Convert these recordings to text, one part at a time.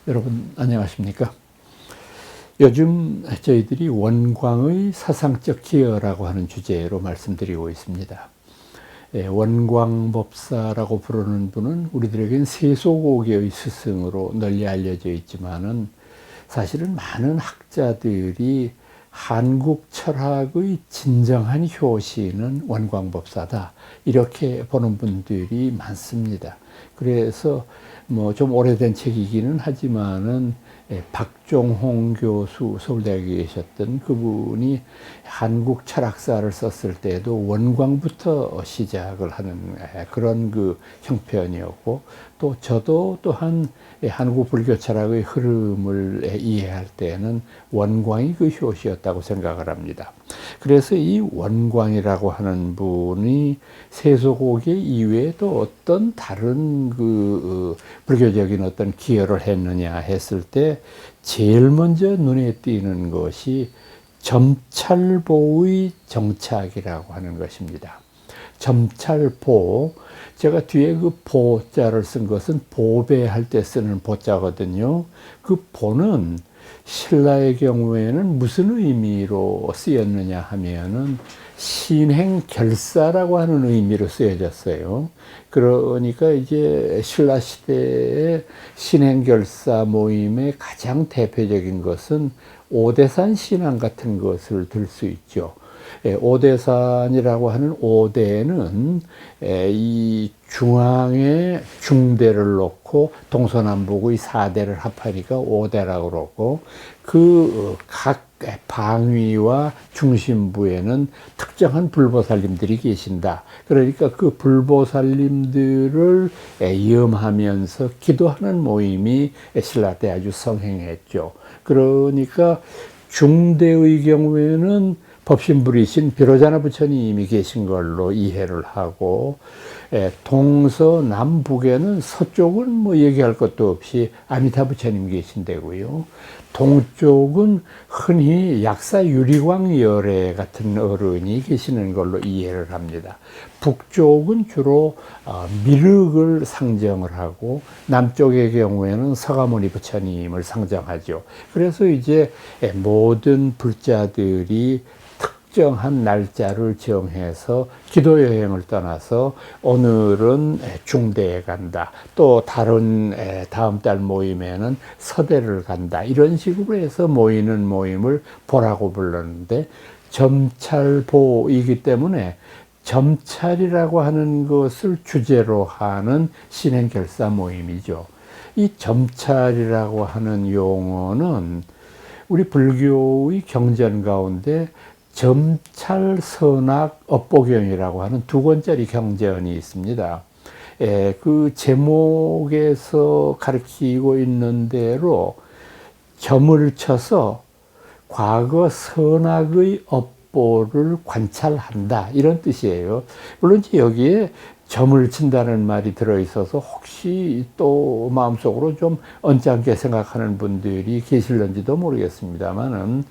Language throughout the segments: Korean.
여러분 안녕하십니까? 요즘 저희들이 원광의 사상적 기여라고 하는 주제로 말씀드리고 있습니다. 원광법사라고 부르는 분은 우리들에겐 세속오개의 스승으로 널리 알려져 있지만은 사실은 많은 학자들이 한국 철학의 진정한 효시는 원광법사다 이렇게 보는 분들이 많습니다. 그래서 뭐 좀 오래된 책이기는 하지만은 박종홍 교수 서울대학에 계셨던 그분이 한국 철학사를 썼을 때도 원광부터 시작을 하는 그런 그 형편이었고, 또 저도 또한 한국 불교 철학의 흐름을 이해할 때는 원광이 그 효시였다고 생각을 합니다. 그래서 이 원광이라고 하는 분이 세속오개 이외에 또 어떤 다른 그 불교적인 어떤 기여를 했느냐 했을 때 제일 먼저 눈에 띄는 것이 점찰보의 정착이라고 하는 것입니다. 점찰보, 제가 뒤에 그 보자를 쓴 것은 보배할 때 쓰는 보자거든요. 그 보는 신라의 경우에는 무슨 의미로 쓰였느냐 하면은 신행결사라고 하는 의미로 쓰여졌어요. 그러니까 이제 신라 시대의 신행결사 모임의 가장 대표적인 것은 오대산 신앙 같은 것을 들 수 있죠. 오대산이라고 하는 오대는 이 중앙에 중대를 놓고 동서남북의 4대를 합하니까 오대라고 그러고, 그 각 방위와 중심부에는 특정한 불보살님들이 계신다. 그러니까 그 불보살님들을 염하면서 기도하는 모임이 신라 때 아주 성행했죠. 그러니까 중대의 경우에는 법신불이신 비로자나 부처님이 계신 걸로 이해를 하고, 동서남북에는 서쪽은 뭐 얘기할 것도 없이 아미타 부처님 계신 데고요. 동쪽은 흔히 약사 유리광 열애 같은 어른이 계시는 걸로 이해를 합니다. 북쪽은 주로 미륵을 상정을 하고, 남쪽의 경우에는 서가모니 부처님을 상정하죠. 그래서 이제 모든 불자들이 특정한 날짜를 정해서 기도 여행을 떠나서 오늘은 중대에 간다, 또 다른 다음 달 모임에는 서대를 간다, 이런 식으로 해서 모이는 모임을 보라고 불렀는데, 점찰보이기 때문에 점찰이라고 하는 것을 주제로 하는 신행결사 모임이죠. 이 점찰이라고 하는 용어는 우리 불교의 경전 가운데 점찰 선악 업보경이라고 하는 2권짜리 경전이 있습니다. 그 제목에서 가르치고 있는 대로 점을 쳐서 과거 선악의 업보를 관찰한다, 이런 뜻이에요. 물론 여기에 점을 친다는 말이 들어있어서 혹시 또 마음속으로 좀 언짢게 생각하는 분들이 계실런지도 모르겠습니다만은,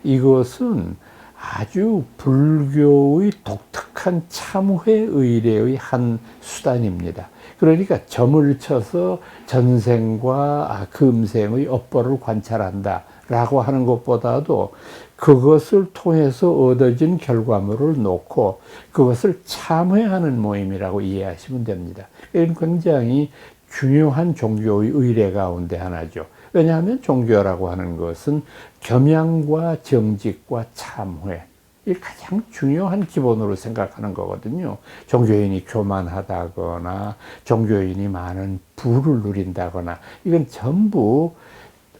이것은 아주 불교의 독특한 참회 의례의 한 수단입니다. 그러니까 점을 쳐서 전생과 금생의 업보를 관찰한다 라고 하는 것보다도 그것을 통해서 얻어진 결과물을 놓고 그것을 참회하는 모임이라고 이해하시면 됩니다. 이건 굉장히 중요한 종교의 의례 가운데 하나죠. 왜냐하면 종교라고 하는 것은 겸양과 정직과 참회, 이 가장 중요한 기본으로 생각하는 거거든요. 종교인이 교만하다거나 종교인이 많은 부를 누린다거나, 이건 전부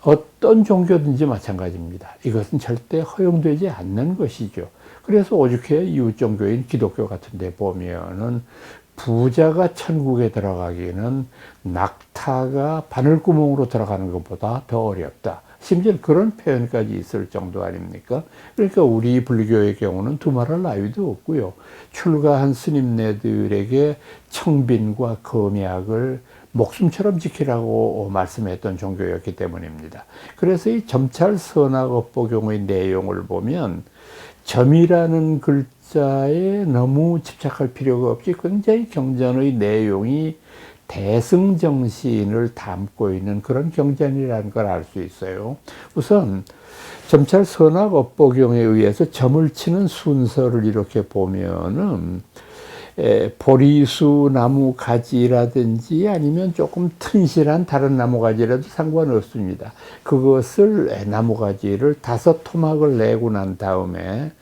어떤 종교든지 마찬가지입니다. 이것은 절대 허용되지 않는 것이죠. 그래서 오죽해 이웃 종교인 기독교 같은 데 보면은 부자가 천국에 들어가기는 낙타가 바늘구멍으로 들어가는 것보다 더 어렵다, 심지어 그런 표현까지 있을 정도 아닙니까? 그러니까 우리 불교의 경우는 두말할 나위도 없고요. 출가한 스님네들에게 청빈과 검약을 목숨처럼 지키라고 말씀했던 종교였기 때문입니다. 그래서 이 점찰선악업보경의 내용을 보면 점이라는 글자에 너무 집착할 필요가 없이 굉장히 경전의 내용이 대승정신을 담고 있는 그런 경전이라는 걸 알 수 있어요. 우선 점찰 선악업보경에 의해서 점을 치는 순서를 이렇게 보면은 보리수 나무 가지라든지 아니면 조금 튼실한 다른 나무 가지라도 상관없습니다. 그것을 나무 가지를 5토막을 내고 난 다음에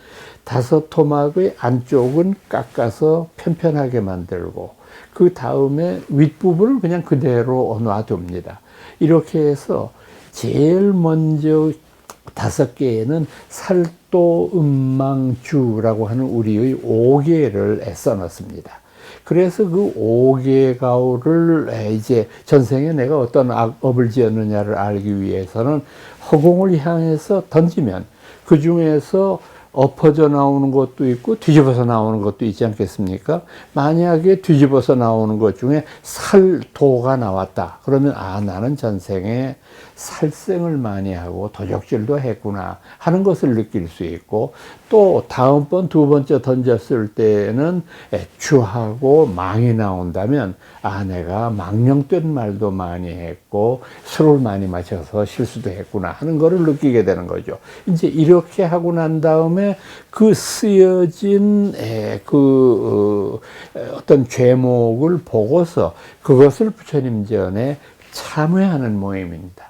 5토막의 안쪽은 깎아서 편편하게 만들고 그 다음에 윗부분을 그냥 그대로 놔둡니다. 이렇게 해서 제일 먼저 5개에는 살도 음망주라고 하는 우리의 5개를 써놨습니다. 그래서 그 5개 가오를 이제 전생에 내가 어떤 업을 지었느냐를 알기 위해서는 허공을 향해서 던지면 그 중에서 엎어져 나오는 것도 있고 뒤집어서 나오는 것도 있지 않겠습니까? 만약에 뒤집어서 나오는 것 중에 살도가 나왔다. 그러면 나는 전생에 살생을 많이 하고 도적질도 했구나 하는 것을 느낄 수 있고, 또 다음번 2번째 던졌을 때는 주하고 망이 나온다면 내가 망령된 말도 많이 했고 술을 많이 마셔서 실수도 했구나 하는 것을 느끼게 되는 거죠. 이제 이렇게 하고 난 다음에 그 쓰여진 어떤 죄목을 보고서 그것을 부처님 전에 참회하는 모임입니다.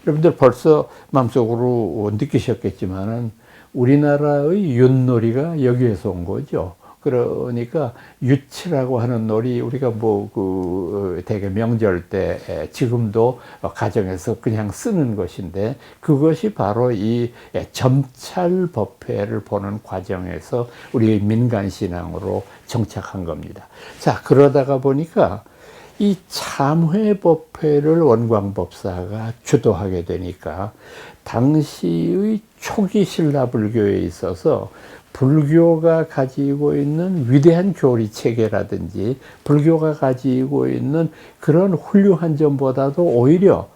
여러분들 벌써 마음속으로 느끼셨겠지만은 우리나라의 윷놀이가 여기에서 온 거죠. 그러니까 유치라고 하는 놀이, 우리가 대개 명절 때 지금도 가정에서 그냥 쓰는 것인데, 그것이 바로 이 점찰법회를 보는 과정에서 우리의 민간신앙으로 정착한 겁니다. 자, 그러다가 보니까 이 참회법회를 원광법사가 주도하게 되니까 당시의 초기 신라불교에 있어서 불교가 가지고 있는 위대한 교리 체계라든지 불교가 가지고 있는 그런 훌륭한 점보다도 오히려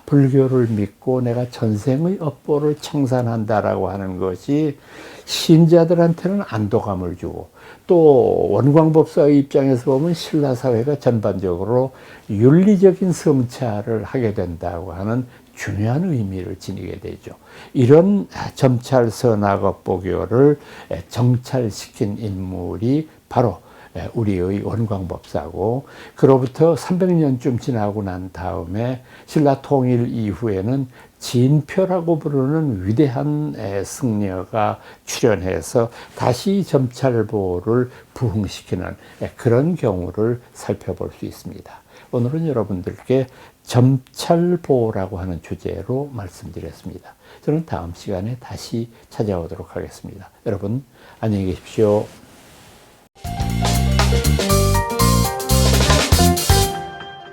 불교를 믿고 내가 전생의 업보를 청산한다라고 하는 것이 신자들한테는 안도감을 주고, 또 원광법사의 입장에서 보면 신라사회가 전반적으로 윤리적인 성찰을 하게 된다고 하는 중요한 의미를 지니게 되죠. 이런 점찰 선악업보교를 정찰시킨 인물이 바로 우리의 원광법사고, 그로부터 300년쯤 지나고 난 다음에 신라 통일 이후에는 진표라고 부르는 위대한 승려가 출현해서 다시 점찰보를 부흥시키는 그런 경우를 살펴볼 수 있습니다. 오늘은 여러분들께 점찰보라고 하는 주제로 말씀드렸습니다. 저는 다음 시간에 다시 찾아오도록 하겠습니다. 여러분 안녕히 계십시오.